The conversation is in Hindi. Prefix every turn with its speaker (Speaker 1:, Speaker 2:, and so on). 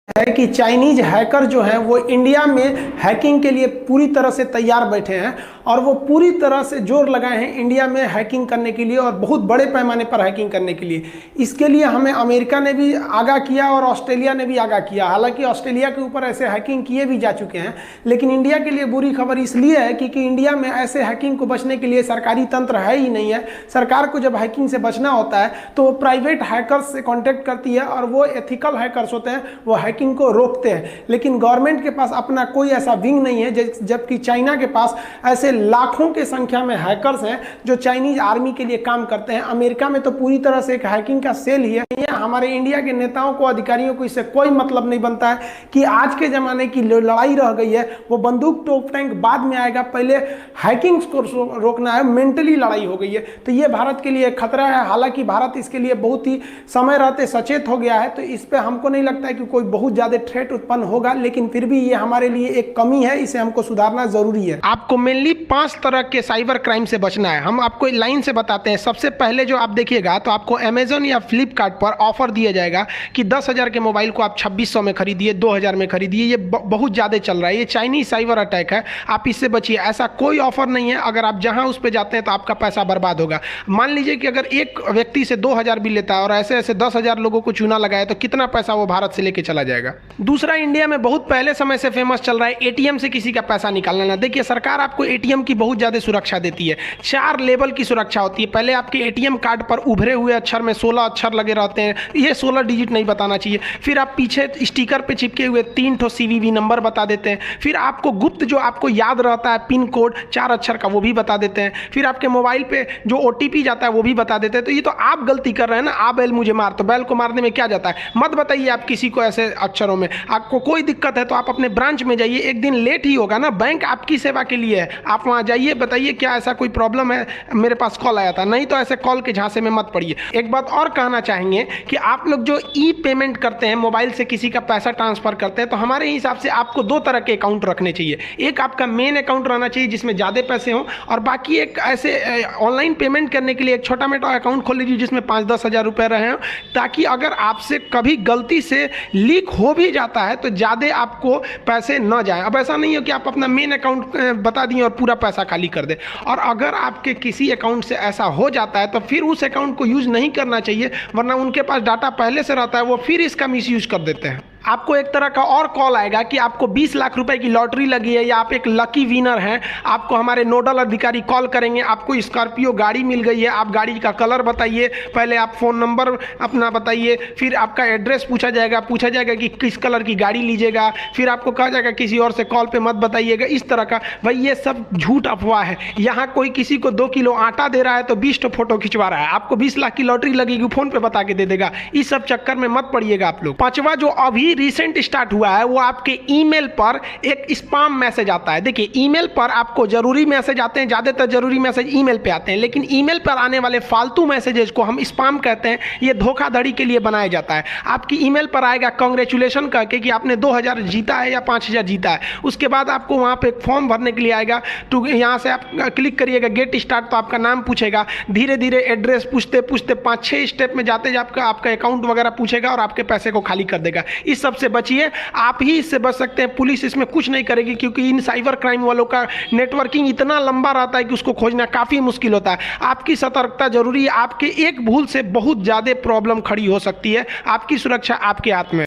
Speaker 1: है कि चाइनीज हैकर जो है वो इंडिया में हैकिंग के लिए पूरी तरह से तैयार बैठे हैं और वो पूरी तरह से जोर लगाए हैं इंडिया में हैकिंग करने के लिए और बहुत बड़े पैमाने पर हैकिंग करने के लिए। इसके लिए हमें अमेरिका ने भी आगाह किया और ऑस्ट्रेलिया ने भी आगाह किया। हालांकि ऑस्ट्रेलिया के ऊपर ऐसे हैकिंग किए भी जा चुके हैं, लेकिन इंडिया के लिए बुरी खबर इसलिए है क्योंकि इंडिया में ऐसे हैकिंग को बचने के लिए सरकारी तंत्र है ही नहीं है। सरकार को जब हैकिंग से बचना होता है तो वो प्राइवेट हैकर्स से कॉन्टेक्ट करती है और वो एथिकल हैकर्स होते हैं, वो हैकिंग को रोकते हैं। लेकिन गवर्नमेंट के पास अपना कोई ऐसा विंग नहीं है, जबकि चाइना के पास ऐसे लाखों की संख्या में हैकर्स हैं जो चाइनीज आर्मी के लिए काम करते हैं। अमेरिका में तो पूरी तरह से एक हैकिंग का सेल ही है। हमारे इंडिया के नेताओं को, अधिकारियों को इससे कोई मतलब नहीं बनता है कि आज के जमाने की लड़ाई रह गई है वो बंदूक टोप टैंक बाद में आएगा, पहले हैकिंग को रोकना है। मेंटली लड़ाई हो गई है, तो ये भारत के लिए खतरा है। हालांकि भारत इसके लिए बहुत ही समय रहते सचेत हो गया है, तो इस पे हमको नहीं लगता है कि कोई बहुत ज्यादा थ्रेट उत्पन्न होगा, लेकिन फिर भी ये हमारे लिए एक कमी है, इसे हमको सुधारना जरूरी है। आपको मेनली 5 तरह के साइबर क्राइम से बचना है। हम आपको लाइन से बताते हैं। सबसे पहले जो आप देखिएगा तो आपको अमेजोन या फ्लिपकार्ट पर ऑफर दिया जाएगा कि 10,000 के मोबाइल को आप 2600 में खरीदिए, 2000 में खरीदिए। ये बहुत ज्यादा चल रहा है, ये चाइनीज साइबर अटैक है, आप इससे बचिए। ऐसा कोई ऑफर नहीं है, अगर आप जहां उस पर जाते हैं तो आपका पैसा बर्बाद होगा। मान लीजिए कि अगर एक व्यक्ति से 2000 भी लेता है और ऐसे ऐसे 10,000 लोगों को चूना लगाए तो कितना पैसा वो भारत से लेके चला जाएगा। दूसरा, इंडिया में बहुत पहले समय से फेमस चल रहा है एटीएम से किसी का पैसा निकालना ना। देखिए, सरकार आपको एटीएम की बहुत ज्यादा सुरक्षा देती है। 4 लेवल की सुरक्षा होती है। पहले आपके एटीएम कार्ड पर उभरे हुए अक्षर में 16 अक्षर लगे रहते हैं, ये 16 डिजिट नहीं बताना चाहिए। फिर आप पीछे स्टिकर पे चिपके हुए 3 ठो सीवीवी नंबर बता देते हैं। फिर आपको गुप्त जो आपको याद रहता है पिन कोड 4 अक्षर का, वो भी बता देते हैं। फिर आपके मोबाइल पे जो ओटीपी जाता है वो भी बता देते हैं। तो ये तो आप गलती कर रहे हैं ना। आ बैल मुझे मार, तो बैल को मारने में क्या जाता है, मत बताइए आप किसी को ऐसे अक्षरों में। आपको कोई दिक्कत है तो आप अपने ब्रांच में जाइए, एक दिन लेट ही होगा ना, बैंक आपकी सेवा के लिए है। आप वहां जाइए, बताइए क्या ऐसा कोई प्रॉब्लम है, मेरे पास कॉल आया था। नहीं तो ऐसे कॉल के झांसे में मत पड़िए। एक बात और कहना चाहेंगे कि आप लोग जो ई पेमेंट करते हैं, मोबाइल से किसी का पैसा ट्रांसफर करते हैं, तो हमारे हिसाब से आपको 2 तरह के अकाउंट रखने चाहिए। एक आपका मेन अकाउंट रहना चाहिए जिसमें ज्यादा पैसे हों, और बाकी एक ऐसे ऑनलाइन पेमेंट करने के लिए एक छोटा मोटा अकाउंट खोल लीजिए जिसमें 5-10 हज़ार रुपए रहे हो, ताकि अगर आपसे कभी गलती से लीक हो भी जाता है तो ज्यादा आपको पैसे न जाए। अब ऐसा नहीं हो कि आप अपना मेन अकाउंट बता दिए और पूरा पैसा खाली कर दे। और अगर आपके किसी अकाउंट से ऐसा हो जाता है तो फिर उस अकाउंट को यूज नहीं करना चाहिए, वरना उनके पास डाटा पहले से रहता है, वो फिर इसका मिसयूज कर देते हैं। आपको एक तरह का और कॉल आएगा कि आपको 20 लाख रुपए की लॉटरी लगी है या आप एक लकी विनर हैं। आपको हमारे नोडल अधिकारी कॉल करेंगे, आपको स्कॉर्पियो गाड़ी मिल गई है, आप गाड़ी का कलर बताइए, पहले आप फ़ोन नंबर अपना बताइए, फिर आपका एड्रेस पूछा जाएगा कि किस कलर की गाड़ी लीजिएगा, फिर आपको कहा जाएगा किसी और से कॉल पे मत बताइएगा। इस तरह का भाई ये सब झूठ अफवाह है। यहाँ कोई किसी को 2 किलो आटा दे रहा है तो 20 फोटो खिंचवा रहा है, आपको 20 लाख की लॉटरी लगेगी फ़ोन पे बता के दे देगा। इस सब चक्कर में मत पड़िएगा आप लोग। 5वां जो अभी रिसेंट स्टार्ट हुआ है वो आपके ईमेल पर एक स्पैम मैसेज आता है। देखिए, ईमेल पर आपको जरूरी मैसेज आते हैं, ज्यादातर जरूरी मैसेज ईमेल पे आते हैं, लेकिन ईमेल पर आने वाले फालतू मैसेजेस को हम स्पैम कहते हैं। ये धोखाधड़ी के लिए बनाया जाता है। आपकी ईमेल पर आएगा कांग्रेचुलेशन कह के कि आपने 2000 जीता है या 5000 जीता है। उसके बाद आपको वहां पे फॉर्म भरने के लिए आएगा, तो यहाँ से आप क्लिक करिएगा गेट स्टार्ट, तो आपका नाम पूछेगा, धीरे धीरे एड्रेस पूछते पूछते 5-6 स्टेप में जाते आपका अकाउंट वगैरह पूछेगा और आपके पैसे को खाली कर देगा। इस सबसे बचिए, आप ही इससे बच सकते हैं। पुलिस इसमें कुछ नहीं करेगी, क्योंकि इन साइबर क्राइम वालों का नेटवर्किंग इतना लंबा रहता है कि उसको खोजना काफी मुश्किल होता है। आपकी सतर्कता जरूरी है। आपके एक भूल से बहुत ज्यादा प्रॉब्लम खड़ी हो सकती है। आपकी सुरक्षा आपके हाथ में।